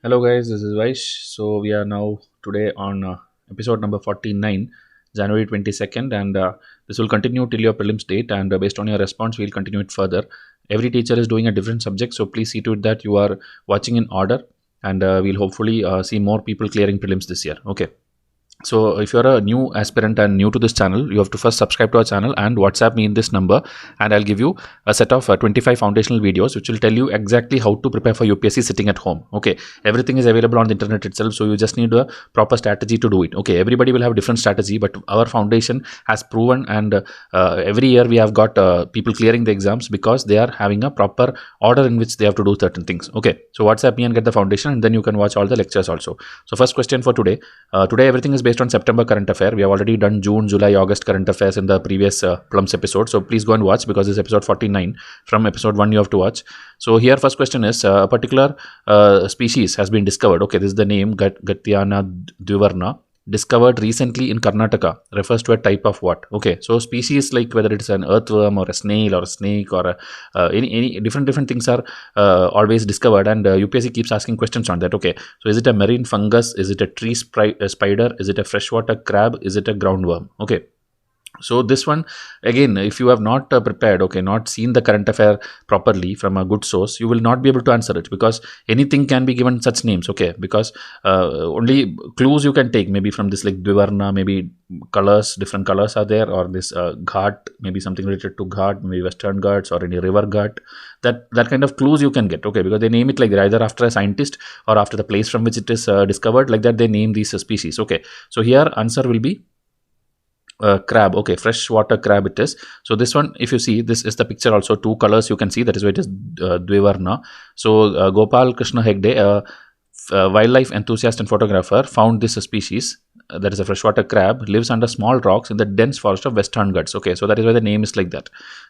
Hello guys, this is Vysh. So we are now today on episode number 49, January 22nd, and this will continue till your prelims date. And based on your response, we'll continue it further. Every teacher is doing a different subject, so please see to it that you are watching in order, and we'll hopefully see more people clearing prelims this year. Okay. So if you're a new aspirant and new to this channel, you have to first subscribe to our channel and WhatsApp me in this number, and I'll give you a set of 25 foundational videos which will tell you exactly how to prepare for UPSC sitting at home. Okay, everything is available on the internet itself, so you just need a proper strategy to do it. Okay, everybody will have different strategy, but our foundation has proven, and every year we have got people clearing the exams because they are having a proper order in which they have to do certain things. Okay, so WhatsApp me and get the foundation, and then you can watch all the lectures also. So first question for today. Today everything is based on September current affair. We have already done June, July, August current affairs in the previous Plums episode. So please go and watch because this is episode 49. From episode 1 you have to watch. So here first question is a particular species has been discovered. Okay, this is the name Gatyana Dvivarna. Discovered recently in Karnataka, refers to a type of what? Okay, so species like whether it's an earthworm or a snail or a snake or any different things are always discovered, and UPSC keeps asking questions on that. Okay, so is it a marine fungus? Is it a tree spider? Is it a freshwater crab? Is it a groundworm? Okay. So this one, again, if you have not prepared, okay, not seen the current affair properly from a good source, you will not be able to answer it, because anything can be given such names. Okay, because only clues you can take maybe from this, like Dvivarna, maybe colors, different colors are there, or this ghat, maybe something related to ghat, maybe western ghats or any river ghat. That kind of clues you can get. Okay, because they name it like that, either after a scientist or after the place from which it is discovered, like that they name these species. Okay, so here answer will be crab. Okay, freshwater crab it is. So this one, if you see, this is the picture also, two colors you can see, that is why it is Dvivarna. So Gopal Krishna Hegde, wildlife enthusiast and photographer, found this species, that is a freshwater crab, lives under small rocks in the dense forest of Western Ghats. Okay, so that is why the name is like that.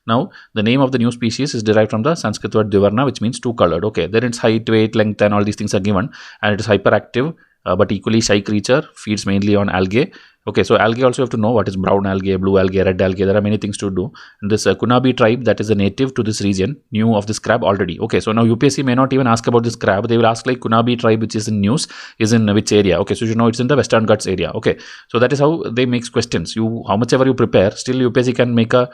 Now the name of the new species is derived from the Sanskrit word Dvivarna, which means two colored. Okay, then its height, weight, length and all these things are given, and it is hyperactive but equally shy creature, feeds mainly on algae. Okay, so algae also you have to know what is brown algae, blue algae, red algae. There are many things to do. And this Kunabi tribe, that is a native to this region, knew of this crab already. Okay, so now UPSC may not even ask about this crab. They will ask like Kunabi tribe, which is in news, is in which area. Okay, so you know it's in the Western Ghats area. Okay, so that is how they make questions. You, how much ever you prepare, still UPSC can make a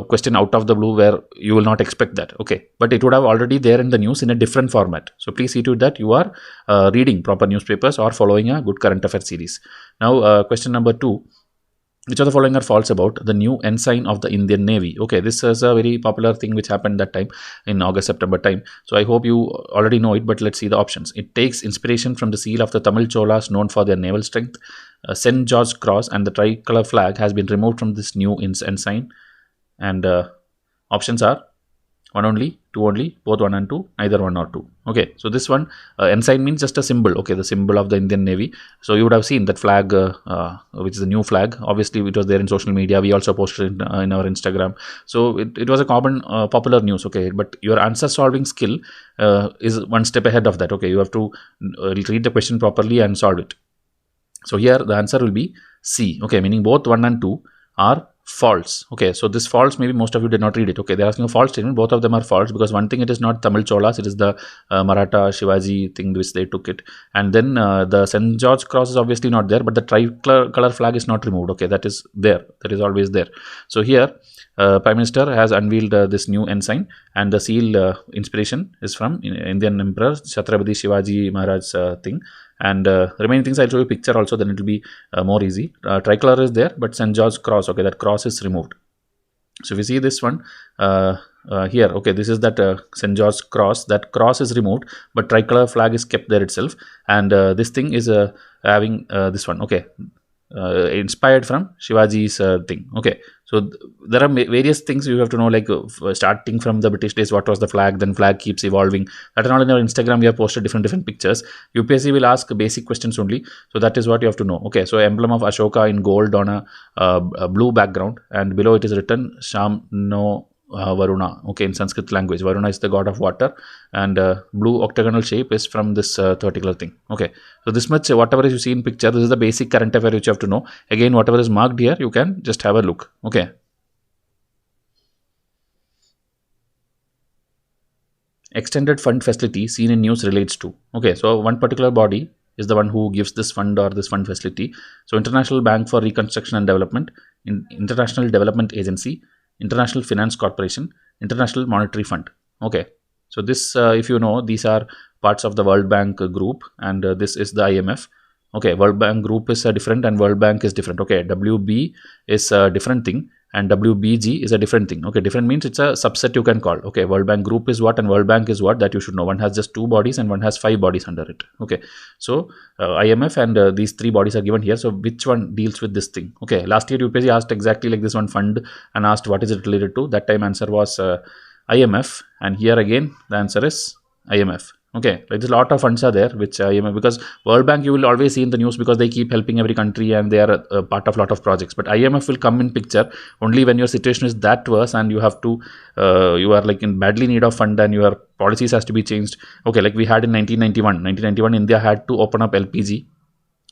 question out of the blue where you will not expect that. Okay, but it would have already there in the news in a different format. So please see to it that you are reading proper newspapers or following a good current affair series. Now, question number 2. Which of the following are false about the new ensign of the Indian Navy? Okay, this is a very popular thing which happened that time in August-September time. So I hope you already know it, but let's see the options. It takes inspiration from the seal of the Tamil Cholas, known for their naval strength. St. George's Cross and the tricolor flag has been removed from this new ensign. And options are 1 only, 2 only, both 1 and 2, neither 1 or 2. Okay, so this one, ensign means just a symbol. Okay, the symbol of the Indian Navy. So you would have seen that flag, which is a new flag. Obviously, it was there in social media. We also posted it in our Instagram. So it was a common, popular news. Okay, but your answer solving skill is one step ahead of that. Okay, you have to read the question properly and solve it. So here the answer will be C. Okay, meaning both 1 and 2 are false. Okay, so this false, maybe most of you did not read it. Okay, they're asking a false statement. Both of them are false, because one thing, it is not Tamil Cholas, it is the Maratha Shivaji thing which they took it. And then the St. George Cross is obviously not there, but the tricolor flag is not removed. Okay, that is there, that is always there. So here Prime Minister has unveiled this new ensign, and the seal inspiration is from Indian Emperor Chhatrapati Shivaji Maharaj thing. And remaining things I'll show you picture also, then it will be more easy. Tricolor is there, but St. George's Cross, okay, that cross is removed. So if you see this one here, okay, this is that St. George's Cross. That cross is removed, but tricolor flag is kept there itself. And this thing is having this one, okay, inspired from Shivaji's thing. Okay, so there are various things you have to know, like starting from the British days, what was the flag, then flag keeps evolving. That and all in our Instagram we have posted different pictures. UPSC will ask basic questions only, so that is what you have to know. Okay, so emblem of Ashoka in gold on a blue background, and below it is written Shamno Varuna. Okay, in Sanskrit language, Varuna is the god of water, and blue octagonal shape is from this particular thing. Okay, so this much, whatever you see in picture, this is the basic current affair which you have to know. Again, whatever is marked here, you can just have a look. Okay, extended fund facility seen in news relates to? Okay, so one particular body is the one who gives this fund or this fund facility. So International Bank for Reconstruction and Development, International Development Agency, International Finance Corporation, International Monetary Fund. Okay, so this, if you know, these are parts of the World Bank group, and this is the IMF. Okay, World Bank group is different and World Bank is different. Okay, WB is a different thing and WBG is a different thing. Okay, different means it's a subset you can call. Okay, World Bank group is what and World Bank is what, that you should know. One has just 2 bodies and one has 5 bodies under it. Okay, so IMF and these 3 bodies are given here. So which one deals with this thing? Okay, last year UPSC asked exactly like this one fund and asked what is it related to. That time answer was IMF, and here again the answer is IMF. Okay, like there's a lot of funds are there which IMF, because World Bank you will always see in the news because they keep helping every country and they are a part of a lot of projects. But IMF will come in picture only when your situation is that worse and you have to, you are like in badly need of fund and your policies has to be changed. Okay, like we had in 1991, India had to open up LPG,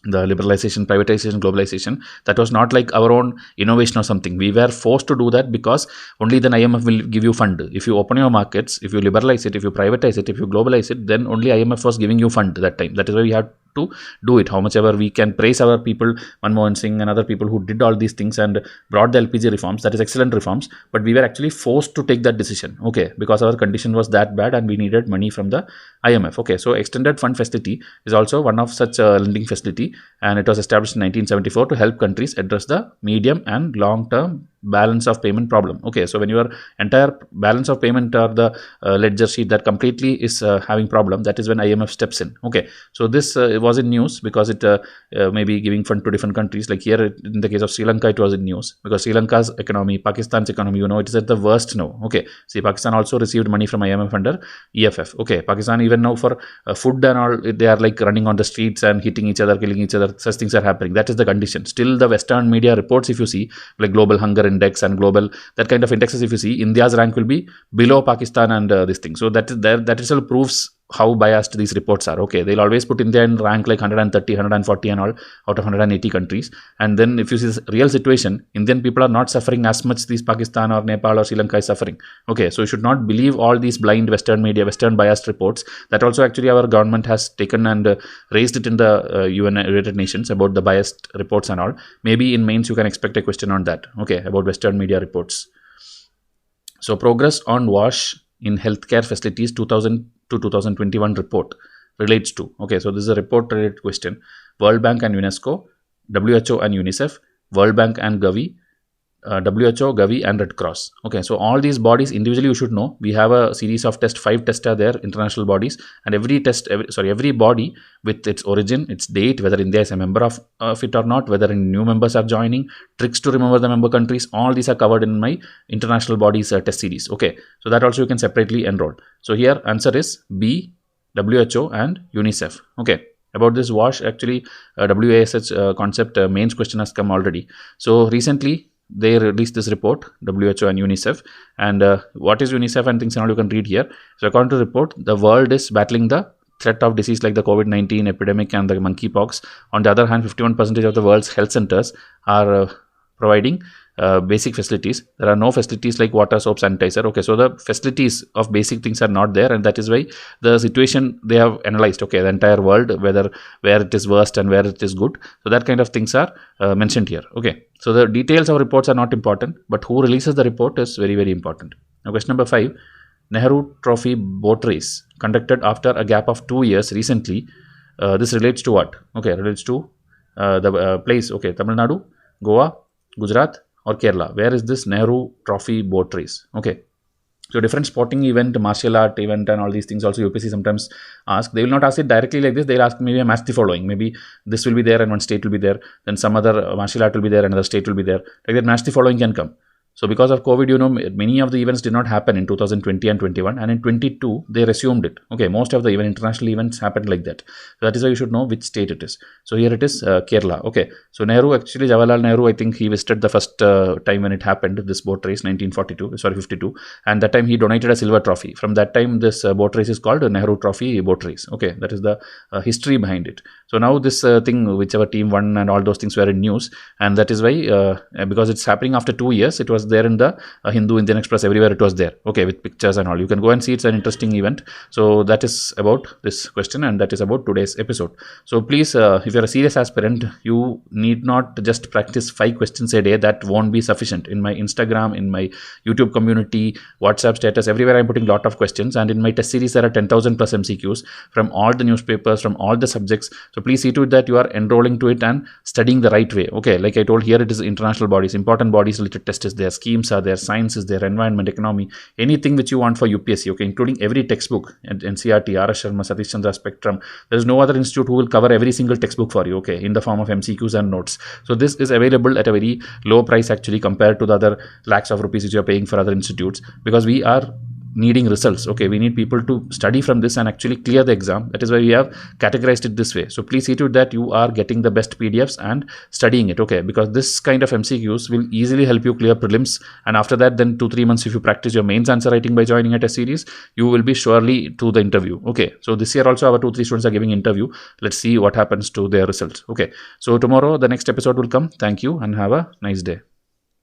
the liberalization, privatization, globalization. That was not like our own innovation or something. We were forced to do that because only then IMF will give you fund. If you open your markets, if you liberalize it, if you privatize it, if you globalize it, then only IMF was giving you fund that time. That is why we had to do it. How much ever we can praise our people, Manmohan Singh and other people who did all these things and brought the LPG reforms, that is excellent reforms, but we were actually forced to take that decision. Okay, because our condition was that bad and we needed money from the IMF. Okay, so extended fund facility is also one of such a lending facility, and it was established in 1974 to help countries address the medium and long term balance of payment problem. Okay, so when your entire balance of payment or the ledger sheet that completely is having problem, that is when IMF steps in. Okay, so this was in news because it may be giving fund to different countries. Like here in the case of Sri Lanka, it was in news because Sri Lanka's economy, Pakistan's economy, you know, it is at the worst now. Okay, see, Pakistan also received money from IMF under EFF. Okay, Pakistan even now for food and all, they are like running on the streets and hitting each other, killing each other. Such things are happening. That is the condition. Still, the Western media reports, if you see, like global hunger index and global, that kind of indexes, if you see, India's rank will be below Pakistan and this thing. So that is there, that itself proves how biased these reports are. Okay, they'll always put India in rank like 130, 140 and all out of 180 countries. And then if you see the real situation, Indian people are not suffering as much these Pakistan or Nepal or Sri Lanka is suffering. Okay, so you should not believe all these blind Western media, Western biased reports. That also actually our government has taken and raised it in the UN United Nations about the biased reports and all. Maybe in mains you can expect a question on that. Okay, about Western media reports. So progress on WASH in healthcare facilities 2000 to 2021 report relates to. Okay, so this is a report related question. World Bank and UNESCO, WHO and UNICEF, World Bank and Gavi, WHO, Gavi and Red Cross. Okay, so all these bodies individually you should know. We have a series of tests, 5 tests are there, international bodies, and every test, every body with its origin, its date, whether India is a member of it or not, whether new members are joining, tricks to remember the member countries, all these are covered in my international bodies test series. Okay, so that also you can separately enroll. So here answer is B, WHO and UNICEF. Okay. About this WASH, actually WASH concept mains question has come already. So recently they released this report, WHO and UNICEF, and what is UNICEF and things and all you can read here. So according to the report, the world is battling the threat of disease like the COVID-19 epidemic and the monkeypox. On the other hand, 51% of the world's health centers are providing basic facilities. There are no facilities like water, soap, sanitizer. Okay, so the facilities of basic things are not there, and that is why the situation they have analyzed. Okay, the entire world, where it is worst and where it is good. So that kind of things are mentioned here. Okay, so the details of reports are not important, but who releases the report is very, very important. Now question number 5, Nehru Trophy boat race conducted after a gap of 2 years recently. This relates to what? Okay, relates to the place. Okay, Tamil Nadu, Goa, Gujarat or Kerala. Where is this Nehru Trophy boat race? Okay, so different sporting event, martial art event and all these things also UPSC sometimes ask. They will not ask it directly like this. They will ask maybe a match the following. Maybe this will be there and one state will be there. Then some other martial art will be there, another state will be there. Like that match the following can come. So because of COVID, you know, many of the events did not happen in 2020 and 21, and in 22 they resumed it. Okay, most of the even international events happened like that. So that is why you should know which state it is. So here it is Kerala. Okay, so Nehru, actually Jawaharlal Nehru, I think he visited the first time when it happened, this boat race 52, and that time he donated a silver trophy. From that time this boat race is called Nehru Trophy boat race. Okay, that is the history behind it. So now this thing, whichever team won and all those things were in news, and that is why because it's happening after 2 years, it was there in the Hindu, Indian Express, everywhere it was there, okay, with pictures and all. You can go and see, it's an interesting event. So that is about this question, and that is about today's episode. So please, if you're a serious aspirant, you need not just practice 5 questions a day. That won't be sufficient. In my Instagram, in my YouTube community, WhatsApp status, everywhere I'm putting a lot of questions, and in my test series there are 10,000 plus MCQs from all the newspapers, from all the subjects. So please see to it that you are enrolling to it and studying the right way. Okay, like I told, here it is international bodies, important bodies related test is there, schemes are there, science is there, environment, economy, anything which you want for UPSC, okay, including every textbook, and NCRT, RS Sharma, Satish, Chandra, Spectrum. There is no other institute who will cover every single textbook for you, okay, in the form of MCQs and notes. So this is available at a very low price actually compared to the other lakhs of rupees which you are paying for other institutes, because we are needing results. Okay, we need people to study from this and actually clear the exam. That is why we have categorized it this way. So please see to it that you are getting the best PDFs and studying it, okay, because this kind of MCQs will easily help you clear prelims, and after that then 2-3 months, if you practice your mains answer writing by joining a test series, you will be surely to the interview. Okay, so this year also our 2-3 students are giving interview. Let's see what happens to their results. Okay, so tomorrow the next episode will come. Thank you and have a nice day.